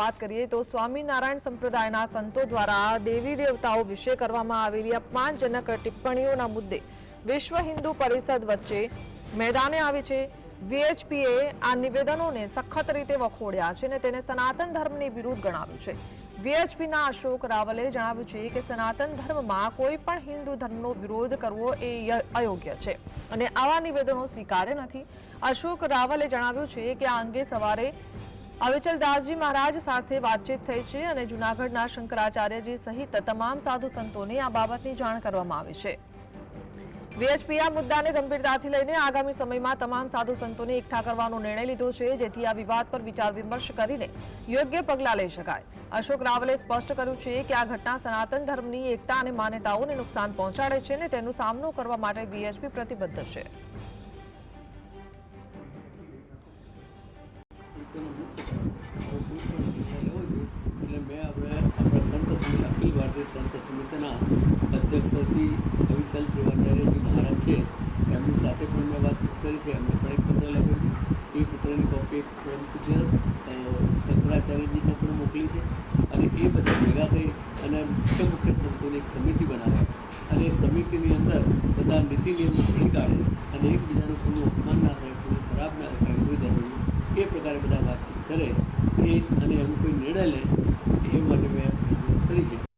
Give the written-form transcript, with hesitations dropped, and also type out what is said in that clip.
વાત કરીએ તો સ્વામિનારાયણ સંપ્રદાયના સંતો દ્વારા દેવી દેવતાઓ વિશે કરવામાં આવેલી અપમાનજનક ટિપ્પણીઓના મુદ્દે વિશ્વ હિન્દુ પરિષદ વચ્ચે મેદાને આવી છે। વીએચપીએ આ નિવેદનોને સખત રીતે વખોડ્યા છે અને તેને સનાતન ધર્મની વિરુદ્ધ ગણાવ્યું છે। વીએચપીના અશોક રાવલે જણાવ્યું છે કે સનાતન ધર્મમાં કોઈ પણ હિન્દુ ધર્મનો વિરોધ કરવો એ અયોગ્ય છે અને આવા નિવેદનો સ્વીકાર્ય નથી। અશોક રાવલે જણાવ્યું છે કે આ અંગે સવારે અવિચલદાસજી મહારાજ સાથે વાતચીત થઈ છે અને જૂનાગઢના શંકરાચાર્યજી સહિત તમામ સાધુ સંતોને આ બાબતની જાણ કરવામાં આવી છે। વીએચપીએ આ મુદ્દાને ગંભીરતાથી લઈને આગામી સમયમાં તમામ સાધુ સંતોને એકઠા કરવાનો નિર્ણય લીધો છે જેથી આ વિવાદ પર વિચાર વિમર્શ કરીને યોગ્ય પગલાં લઈ શકાય। અશોક રાવલે સ્પષ્ટ કર્યું છે કે આ ઘટના સનાતન ધર્મની એકતા અને માન્યતાઓને નુકસાન પહોંચાડે છે અને તેનો સામનો કરવા માટે વીએચપી પ્રતિબદ્ધ છે। अखिल भारतीय संत समितिना अध्यक्ष श्री अविचल देवाचार्यजी महाराज है एमनी साथे पण मैं बातचीत करी है। एमने पण एक पत्र लख्यो छे। ए पत्रनी कॉपी एक परम पूज्य शंकराचार्यजीने पण मोकली है અને એ બધા ભેગા થઈ અને મુખ્ય સંતોની એક સમિતિ બનાવે અને એ સમિતિની અંદર બધા નીતિ નિયમો ઘડી કાઢે અને એકબીજાનું કોઈનું અપમાન ના થાય, કોઈ ખરાબ ના થાય, કોઈ ધર્મનું એ પ્રકારે બધા વાતચીત કરે એ અને એનું કોઈ નિર્ણય લે એ માટે મેં કરી છે।